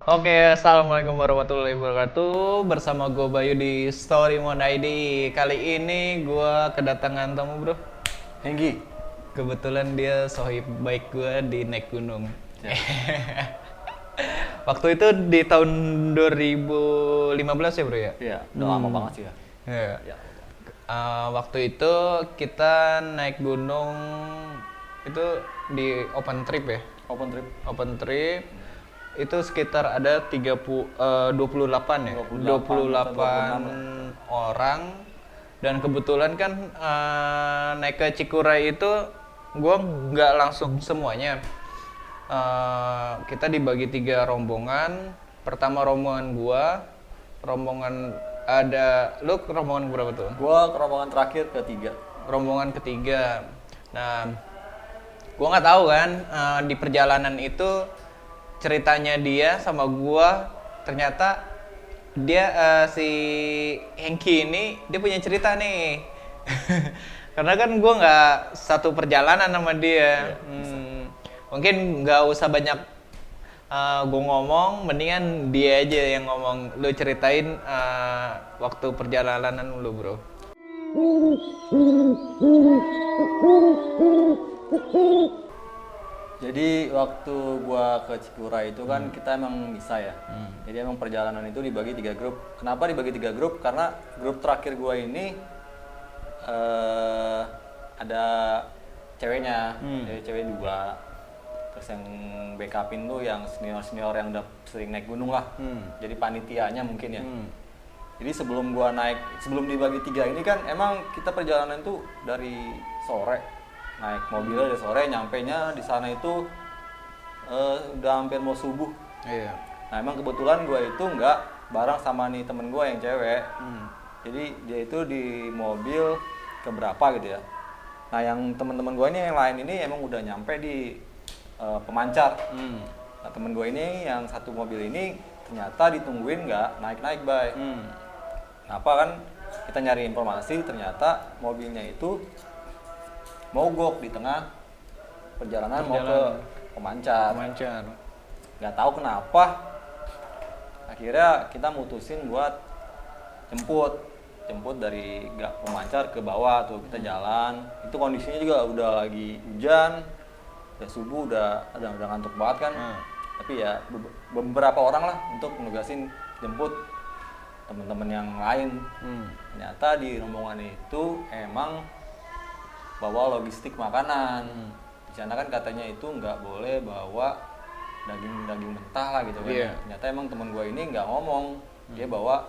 Oke, assalamualaikum warahmatullahi wabarakatuh. Bersama gue Bayu di Storymon ID. Kali ini gue kedatangan tamu bro. Henggi. Kebetulan dia sohib baik gue di naik gunung. Ya. Waktu itu di tahun 2015 ya bro ya? Iya, udah lama banget sih ya. Iya. Ya. Waktu itu kita naik gunung itu di open trip ya? Open trip. Open trip itu sekitar ada 28 ya 28 orang, dan kebetulan kan naik ke Cikuray itu gua nggak langsung semuanya. Kita dibagi 3 rombongan. Pertama rombongan ada lu rombongan berapa tuh? Gua ke rombongan terakhir ketiga. Rombongan ketiga. Nah, gua nggak tahu kan di perjalanan itu ceritanya dia sama gua, ternyata dia si Hengki ini dia punya cerita nih. Karena kan gua nggak satu perjalanan sama dia. Mungkin nggak usah banyak gua ngomong, mendingan dia aja yang ngomong. Lu ceritain waktu perjalanan lu bro. Jadi waktu gua ke Cikuray itu kan kita emang bisa ya. Jadi emang perjalanan itu dibagi 3 grup. Kenapa dibagi 3 grup? Karena grup terakhir gua ini ada ceweknya, jadi cewek 2. Terus yang backupin tuh yang senior-senior yang udah sering naik gunung lah. Jadi panitianya mungkin ya. Jadi sebelum dibagi 3 ini kan emang kita perjalanan tuh dari sore. Naik mobilnya dari sore, nyampenya di sana itu udah hampir mau subuh. Iya. Nah emang kebetulan gue itu nggak bareng sama nih temen gue yang cewek. Jadi dia itu di mobil keberapa gitu ya. Nah yang teman-teman gue ini yang lain ini emang udah nyampe di Pemancar. Nah temen gue ini yang satu mobil ini ternyata ditungguin nggak naik-naik bay. Kenapa kan kita nyari informasi ternyata mobilnya itu mogok di tengah perjalanan mau ke Pemancar. Nggak tahu kenapa akhirnya kita mutusin buat jemput dari Pemancar ke bawah tuh. Kita jalan, itu kondisinya juga udah lagi hujan, udah subuh, udah ngantuk banget kan. Tapi ya beberapa orang lah untuk nugasin jemput teman-teman yang lain. Ternyata di rombongan itu emang bawa logistik makanan. Di sana kan katanya itu nggak boleh bawa daging mentah lah gitu kan. Yeah. Ternyata emang temen gue ini nggak ngomong, dia bawa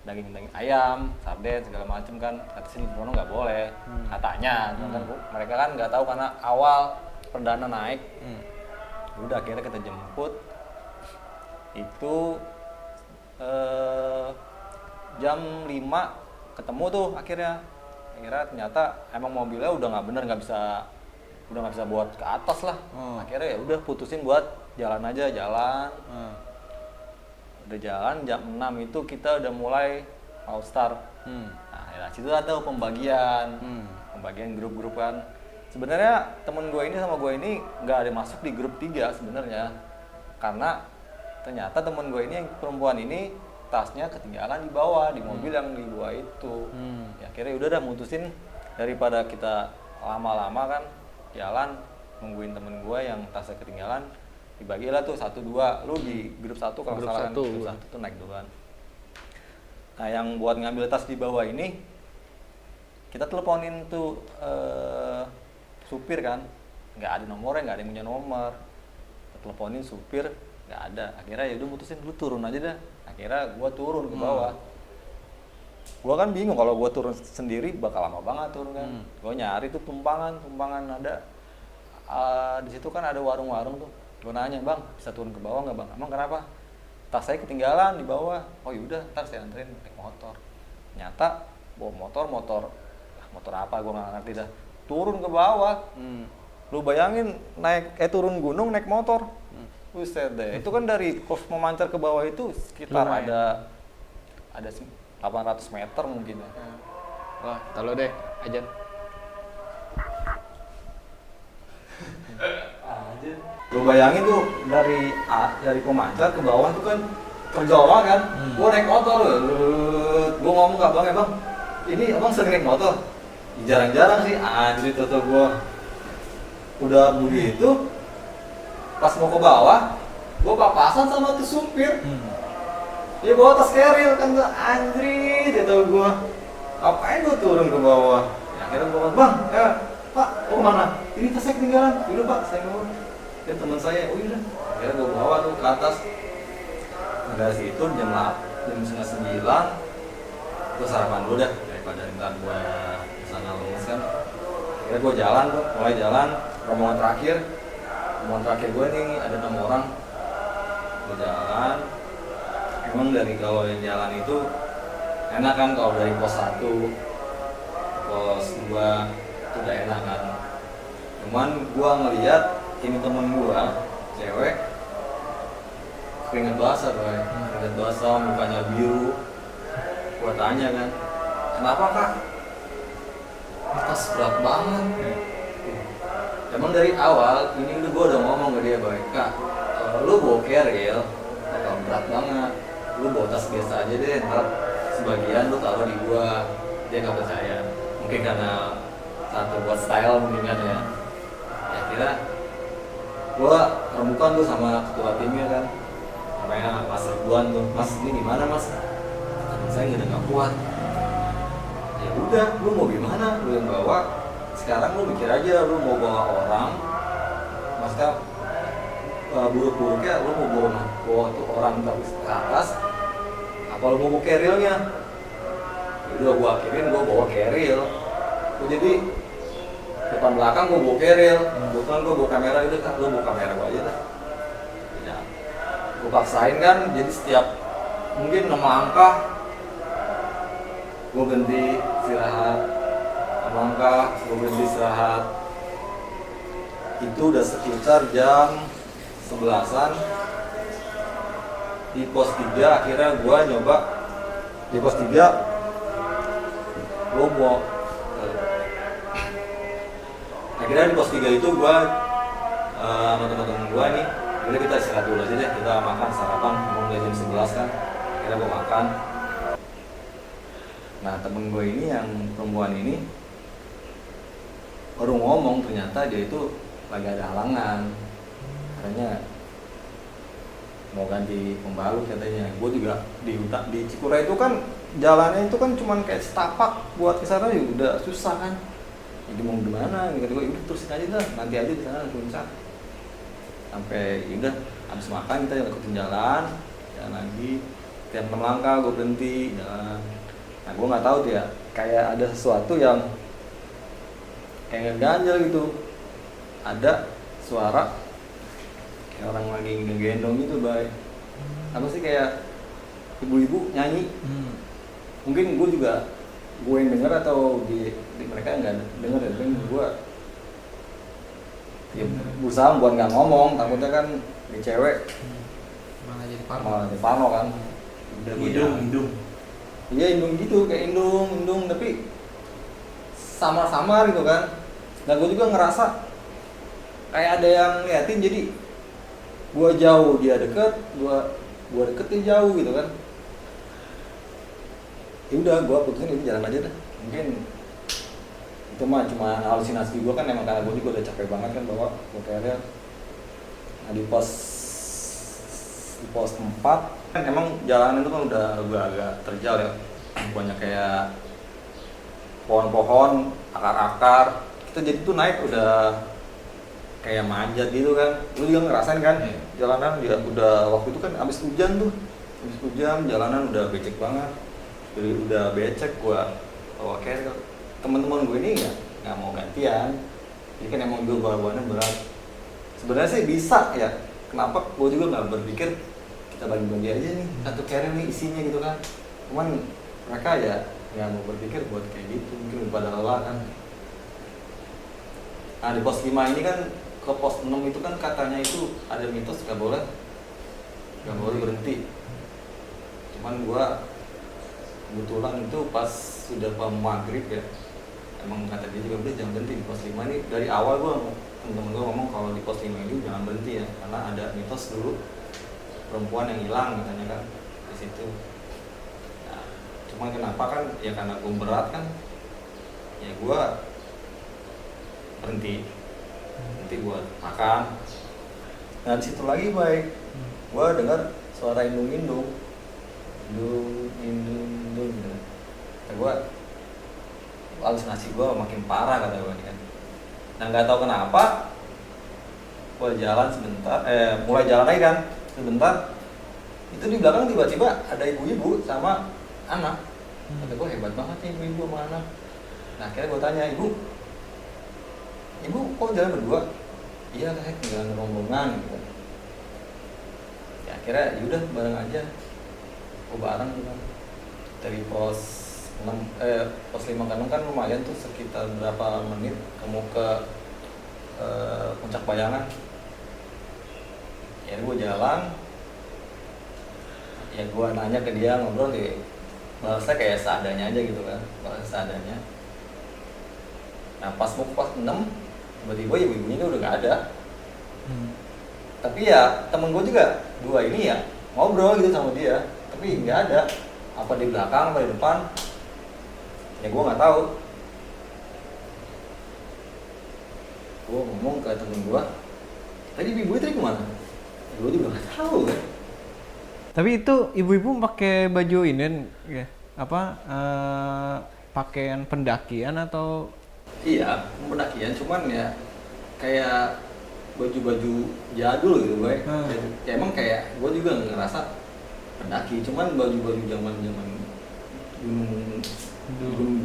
daging ayam, sarden segala macem kan. Kata sini Brono nggak boleh, katanya. Kan mereka kan nggak tahu karena awal perdana naik. Udah akhirnya kita jemput. Itu jam 5 ketemu tuh akhirnya ternyata emang mobilnya udah nggak bisa buat ke atas lah. Akhirnya ya udah putusin buat jalan aja. Udah jalan jam 6 itu kita udah mulai mau start. Nah ya situ ada pembagian grup-grup kan. Sebenarnya temen gue ini sama gue ini nggak ada masuk di grup 3 sebenarnya, karena ternyata temen gue ini yang perempuan ini tasnya ketinggalan di bawah di mobil yang di bawah itu. Ya akhirnya udah mutusin daripada kita lama-lama kan jalan nungguin temen gue yang tasnya ketinggalan, dibagilah tuh 1-2, lu di grup 1 kalau salah kan, grup 1 tuh naik duluan. Nah yang buat ngambil tas di bawah ini kita teleponin tuh supir kan, nggak ada nomornya, nggak ada yang punya nomor. Kita teleponin supir, nggak ada. Akhirnya ya udah mutusin lu turun aja dah. Akhirnya gue turun ke bawah. Gue kan bingung kalau gue turun sendiri bakal lama banget turun kan. Gue nyari tuh tumpangan ada. Di situ kan ada warung-warung tuh. Gue nanya, bang bisa turun ke bawah nggak bang? Emang kenapa? Tas saya ketinggalan di bawah. Oh yaudah, ntar saya anterin naik motor. Ternyata bawa motor apa gue nggak ngerti dah. Turun ke bawah. Lu bayangin turun gunung naik motor. Buset deh, itu kan dari pos Pemancar ke bawah itu sekitar ada 800 meter mungkin ya. Wah, tahu deh, ajan. Lu Gue bayangin tuh dari pemancar ke bawah tuh kan terjauh kan. Gue naik motor, gue ngomong ke abang, bang, ini abang sering naik motor? Jarang-jarang sih, anjir toto gue. Udah begitu, pas mau ke bawah, gue papasan sama tuh supir. Dia bawa tas keril kan, anjir toto gue. Ngapain gue turun ke bawah? Ya, akhirnya gue bilang, bang, ya, pak, mau kemana? Ini tasnya ketinggalan. Yaudah pak, saya ngomong. Dia teman saya, oh yaudah. Akhirnya gue bawa tuh ke atas. Nah, dari situ jam 9, gue sarapan dulu dah daripada ntar gue kesana lemes kan. Akhirnya gue jalan tuh, mulai jalan. Rombongan terakhir gue nih ada 6 orang. Gue jalan. Emang dari kalau yang jalan itu enak kan, kalau dari pos 1, pos 2 itu udah enak kan. Cuman gue ngeliat ini temen gue, cewek, keringet basah boy, keringet basah, mukanya biru. Gue tanya kan, kenapa kak? Ini tas berat banget. Emang dari awal, ini gue udah ngomong ke dia boy, kak, kalau lu bawa carrier, bakal berat banget. Lu bawa tas biasa aja deh, ntar sebagian lu taruh di gua. Dia nggak percaya, mungkin karena satu buat style mungkin kan ya. Ya kira gua rembukan tuh sama ketua timnya kan, namanya Mas Ridwan tuh, mas ini gimana mas? Temen saya nggak kuat. Ya udah, lu mau gimana? Lu yang bawa. Sekarang lu mikir aja, lu mau bawa orang, maksudnya buruk-buruknya lu mau bawa tuh orang terus ke atas, apa lu mau bawa carrier-nya? Udah gua akhirin, gua bawa carrier. Gua jadi depan belakang gua bawa carrier. Kebetulan gua bawa kamera, udah kak, lu bawa kamera gua aja dah. Ya, gua paksain kan, jadi setiap mungkin 6 langkah gua berhenti istirahat, 6 langkah gua berhenti istirahat. Itu udah sekitar jam 11-an. Di pos 3 akhirnya gue nyoba. Di pos 3 gue mau akhirnya di pos 3 itu gue sama teman-teman gue nih, jadi kita istirahat dulu aja deh, kita makan sarapan, mau jam 11 kan. Akhirnya gue makan. Nah temen gue ini yang perempuan ini baru ngomong, ternyata dia itu lagi ada halangan, katanya mau ganti pembalut katanya. Gue juga di hutan di Cikura itu kan jalannya itu kan cuman kayak setapak, buat ke sana ya udah susah kan. Jadi mau gimana? Gitu gue udah terusin aja dah, nanti aja di sana bisa. Sampai ya udah habis makan kita ikutin jalan lagi. Tiap 6 langkah gue berhenti jalan. Nah gue nggak tahu tuh ya, kayak ada sesuatu yang kayak ngeganjel gitu. Ada suara kayak orang lagi ngegendong gitu, bay. Apa sih, kayak ibu-ibu nyanyi. Mungkin gue yang denger atau di mereka nggak denger ya, tapi gue ya berusaha buat nggak ngomong, takutnya kan di cewek Malah jadi malah jadi parno kan. Udah hidung. Iya indung gitu, kayak indung tapi samar-samar gitu kan. Dan gue juga ngerasa kayak ada yang ngeliatin, jadi gue jauh dia deket, gue deket dia jauh gitu kan. Ya udah gue putusin ini jalan aja dah. Mungkin itu mah cuma halusinasi gue kan, emang karena gue juga udah capek banget kan bawa carrier. Nah di pos 4 kan emang jalanan itu kan udah agak terjal ya, banyak kayak pohon-pohon, akar-akar. Kita jadi tuh naik udah kayak manjat gitu kan. Lu juga ngerasain kan jalanan dia udah waktu itu kan abis hujan jalanan udah becek banget. Jadi udah becek, gua bawa carrier. Teman-teman gue ini nggak mau gantian. Jadi kan emang gue bawaannya berat. Sebenarnya sih bisa ya. Kenapa gue juga nggak berpikir kita bagi-bagi aja nih satu carrier nih isinya gitu kan. Cuman mereka ya nggak mau berpikir buat kayak gitu, mungkin pada lelah kan. Nah di pos 5 ini kan ke pos 6 itu kan katanya itu ada mitos nggak boleh berhenti. Cuman gua kebetulan itu pas sudah maghrib ya, emang kata dia juga udah jangan berhenti di pos 5 ini. Dari awal gue temen-temen gue ngomong kalau di pos 5 ini jangan berhenti ya, karena ada mitos dulu perempuan yang hilang katanya kan di situ. Nah, cuma kenapa kan ya karena gue berat kan, ya gue berhenti gue makan. Nah di situ lagi baik gue dengar suara indung gitu. Kata gue halusinasi gue makin parah kata gue kan. Nah nggak tahu kenapa gue jalan sebentar, mulai jalan lagi kan sebentar, itu di belakang tiba-tiba ada ibu-ibu sama anak. Kata gue hebat banget nih ibu-ibu sama anak. Nah akhirnya gue tanya, ibu kok jalan berdua? Iya kayak jalan rombongan gitu. Ya akhirnya yaudah bareng aja, gue bareng gitu. Dari pos 5 ke 6 kan lumayan tuh, sekitar berapa menit kamu ke Puncak Bayangan. Ya gue jalan, ya gue nanya ke dia, ngobrol ya balasnya kayak seadanya aja gitu kan, balasnya seadanya. Nah pas mau ke pos 6 tiba-tiba ibu-ibunya udah gak ada. Tapi ya temen gue juga dua ini ya ngobrol gitu sama dia, tapi nggak ada, apa di belakang apa di depan ya gue nggak tahu. Gue ngomong ke temen gue, tadi ibu itu kemana? Gue juga nggak tahu kan. Tapi itu ibu-ibu pakai baju ini ya, apa pakaian pendakian atau? Iya, pendakian, cuman ya kayak baju-baju jadul gitu gue. Ya emang kayak gue juga ngerasa pendaki, cuman baju-baju zaman gunung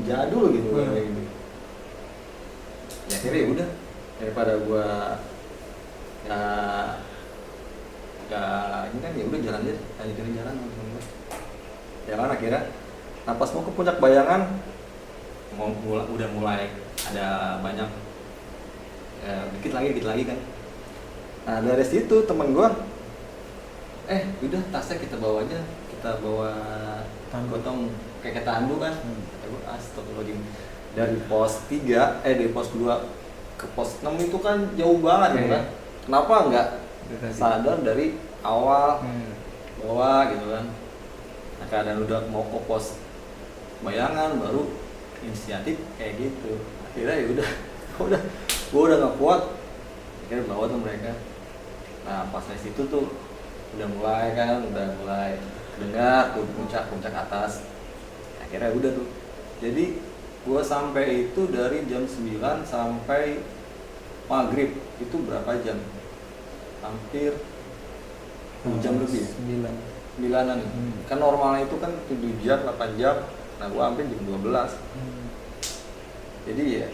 jadul gitu kayak gitu. Ya akhirnya udah, daripada gue ini kan ya udah jalan aja, lanjutin jalan sama gue. Jalan akhirnya, nah pas mau ke Puncak Bayangan udah mulai ada banyak dikit lagi kan. Nah dari situ temen gue udah tasnya kita bawa aja, kita bawa gotong kayak tandu kan. Kata gue astagfirullahaladzim, dari pos 3 dari pos 2 ke pos 6 itu kan jauh banget ya kan. Kenapa nggak sadar dari awal bawa gitu kan. Nah keadaan udah mau ke pos Bayangan baru inisiatif kayak gitu. Akhirnya ya udah gue udah nggak kuat, akhirnya bawa tuh mereka. Nah pas dari situ tuh udah mulai dengar tuh puncak atas. Akhirnya udah tuh, jadi gue sampai itu dari jam 9 sampai maghrib itu berapa jam? Hampir 7 jam lebih ya? 9-an. Kan normalnya itu kan 7 jam, 8 jam. Nah gue hampir jam 12. Jadi ya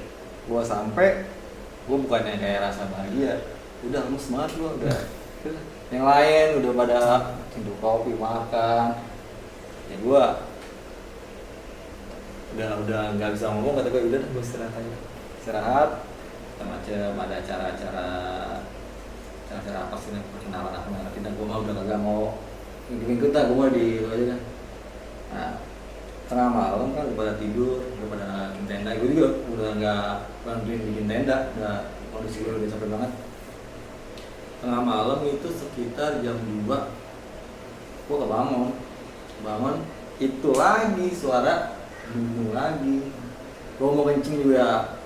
gue sampai, gue bukannya kayak rasa bahagia, udah lemes banget gue udah. Yang lain udah pada tidur kopi, makan. Ya gue udah nggak bisa ngomong, kata gue udah gue istirahat aja. Istirahat, macam ada acara apa sih, perkenalan apa tidak, gue mah udah kagak mau ikut dah, gue mau di itu aja kan. Nah tengah malam kan udah pada tidur, udah pada bikin tenda, gue juga udah nggak bantuin bikin tenda, udah kondisi gue udah capek banget. Tengah malam itu sekitar jam 2 gue kebangun itu lagi suara bunyi lagi. Gue mau kencing juga,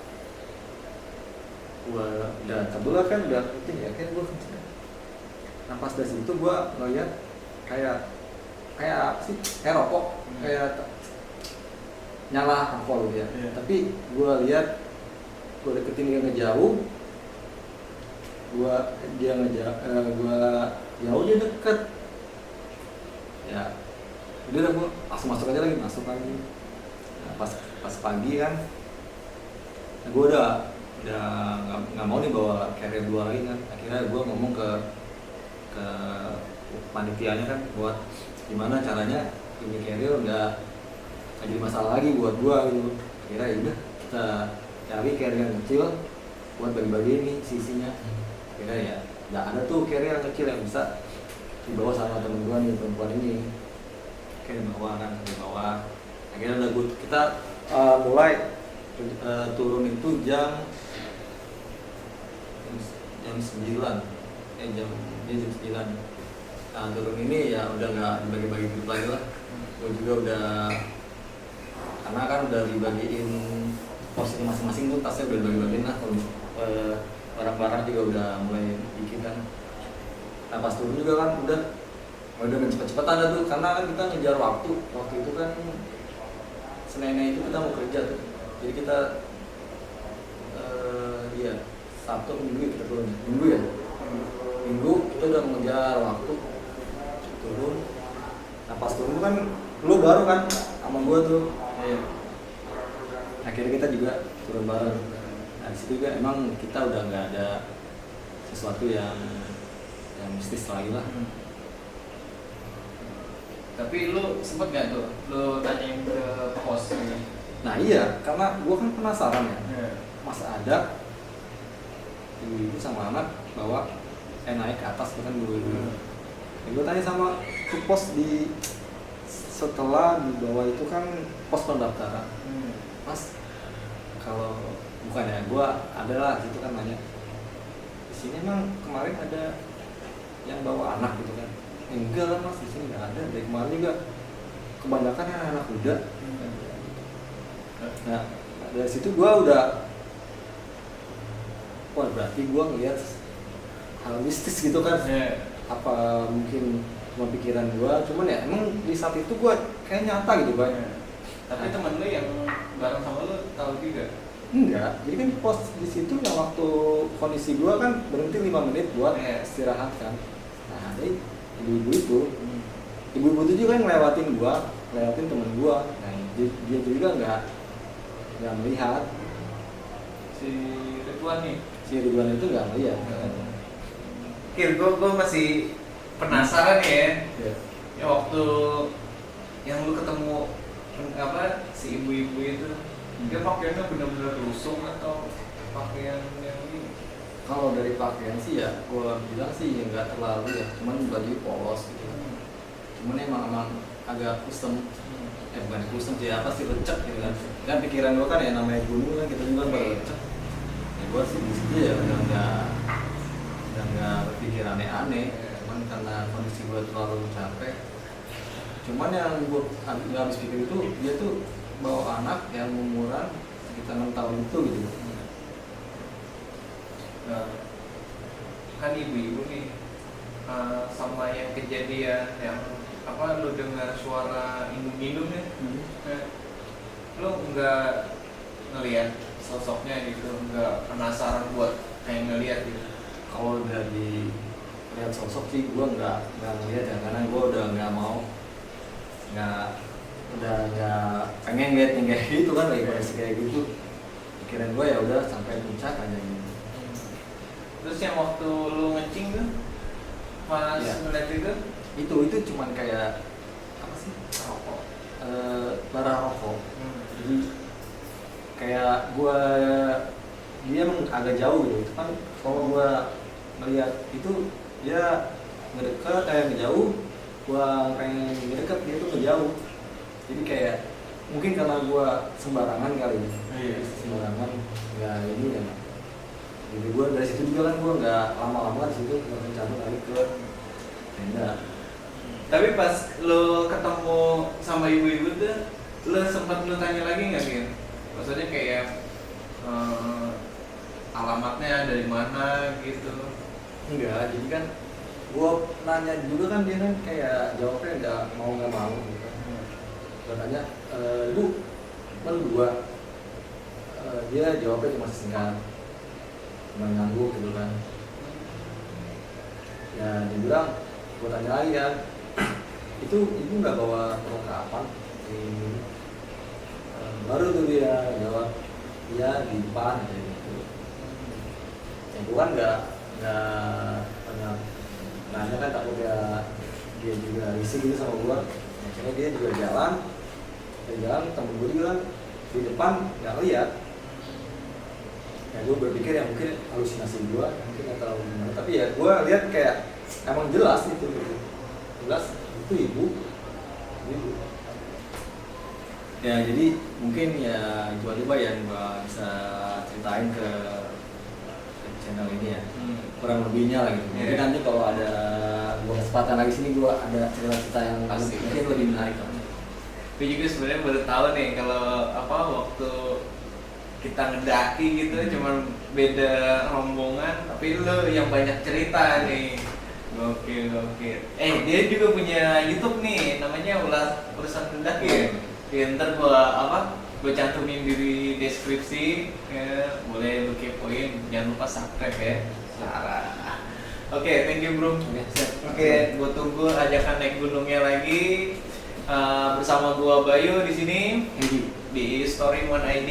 gue udah kebelah kan, udah kencing ya, kayak gue kencing. Nah pas dari situ gue ngeliat kayak apa sih, kayak rokok, kayak nyala rokok gitu ya. Tapi gue lihat, gue deketin dia ngejauh, gue jauh dia deket. Ya udah gue langsung masuk lagi. Nah, pas pagi kan, nah, gue udah nggak mau nih bawa carrier 2 lagi kan. Akhirnya gue ngomong ke panitianya kan, buat gimana caranya ini carrier nggak jadi masalah lagi buat gue gitu. Akhirnya udah kita cari carrier yang kecil buat bagi-bagi ini sisinya. Akhirnya ya nggak ada tuh carrier yang kecil yang bisa dibawa sama temen gue nih, perempuan ini. Akhirnya dibawa. Akhirnya udah kita mulai turun itu jam 9 jam 9. Nah turun ini ya udah nggak dibagi-bagi grup lagi lah. Gue juga udah, karena kan udah dibagiin porsi masing-masing tuh, tasnya udah dibagi-bagiin lah. Barang-barang juga udah mulai dikit kan. Nah pas turun juga kan udah cepet-cepetan ada tuh, karena kan kita ngejar waktu itu kan Seninnya itu kita mau kerja tuh, jadi kita iya Sabtu Minggu ya kita turun, Minggu kita udah mengejar waktu turun. Nah pas turun kan lu baru kan sama gua tuh, akhirnya kita juga turun bareng. Nah disitu juga emang kita udah nggak ada sesuatu yang mistis lagi lah. Tapi lu sempet gak tuh lu tanyain ke pos ini? Nah iya, karena gua kan penasaran ya, masa ada ibu sama anak bawa naik ke atas kan dulu. Gue tanya sama ke pos di setelah di bawah itu kan pos pendaftaran. Mas, kalau bukan ya, gue adalah gitu kan nanya, di sini emang kemarin ada yang bawa anak gitu kan? Enggak lah mas, di sini nggak ada. Dari kemarin juga kebanyakan anak muda. Nah dari situ gue udah, wah berarti gue ngeliat hal mistis gitu kan. Apa mungkin cuma pikiran gue, cuman ya emang di saat itu gue kayak nyata gitu Bang. Tapi temen lu yang bareng sama lu tahu juga? Enggak, jadi kan pos di situ yang waktu kondisi gue kan berhenti 5 menit buat istirahat kan. Nah ada ibu-ibu itu, ibu-ibu itu juga kan ngelewatin temen gue. Nah dia juga nggak melihat. Si Ridwan itu nggak melihat. Gue masih penasaran ya. Ya waktu yang lu ketemu si ibu-ibu itu, dia pakaiannya benar-benar rusung atau pakaian yang ini? Kalau dari pakaian sih ya, gue bilang sih ya nggak terlalu ya, cuman baju polos gitu. Cuman emang agak custom, bukan custom sih, apa sih, lecek gitu kan. Kan pikiran gue kan ya namanya gunung kan, kita juga baru lecek. Ya gue sih di situ ya udah nggak berpikir aneh-aneh, cuman karena kondisi gue terlalu capek. Cuman yang gue nggak habis pikir itu, dia tuh bawa anak yang umuran sekitar 6 tahun itu gitu. Nah, kan ibu-ibu nih sama yang kejadian yang lu dengar suara indung-indung ya, lu nggak ngelihat sosoknya gitu, nggak penasaran buat kayak ngelihat gitu? Kalau dari lihat sosok sih gue nggak ngelihat ya, karena gue udah nggak pengen lihat yang kayak gitu kan, lagi kondisi kayak gitu. Pikiran gue ya udah sampai puncak aja gitu. Terus yang waktu lu ngencing tuh pas ngeliat itu cuman kayak apa sih, rokok, bara rokok. Jadi kayak dia emang agak jauh gitu kan. Kalau gue melihat itu dia ngejauh, gue pengen ngedekat, dia tuh ngejauh. Jadi kayak mungkin karena gue sembarangan kali ya, sembarangan nggak ini ya. Jadi gue dari situ juga kan gue nggak lama-lama di situ, gue rencana lagi ke tenda. Tapi pas lo ketemu sama ibu-ibu tuh, lo sempat tanya lagi nggak Min? Maksudnya kayak alamatnya dari mana gitu? Enggak, jadi kan gue nanya juga kan, dia kan kayak jawabnya nggak mau gitu. Gue tanya, ibu, kan dua, dia jawabnya cuma singkat, cuma ngangguk gitu kan. Ya dia bilang, gue tanya lagi kan, itu ibu nggak bawa perlengkapan? Baru tuh dia jawab, iya di depan kayak gitu. Ya gue kan nggak pernah nanya kan, takut dia juga risih gitu sama gue. Akhirnya dia juga jalan, temen gue juga kan di depan nggak lihat. Ya gue berpikir ya mungkin halusinasi gue, mungkin nggak tahu gimana. Tapi ya gue lihat kayak emang jelas itu, jelas itu ibu. Ya jadi mungkin ya coba yang gua bisa ceritain ke channel ini ya. Kurang lebihnya lah gitu. Mungkin nanti kalau ada gua kesempatan lagi sini gua ada cerita-cerita yang Pasti. mungkin lebih menarik. Gue juga sebenarnya baru tahu nih kalau waktu kita ngedaki gitu cuman beda rombongan, tapi lu yang banyak cerita nih. Gokil. Dia juga punya YouTube nih, namanya Urusan Mendaki ya. Ya, ntar gua cantumin di deskripsi ya, boleh lu kepoin, jangan lupa subscribe ya. Sarah. Oke, thank you bro. Oke, gua tunggu ajakan naik gunungnya lagi. Bersama gua Bayu di sini di Story One ID.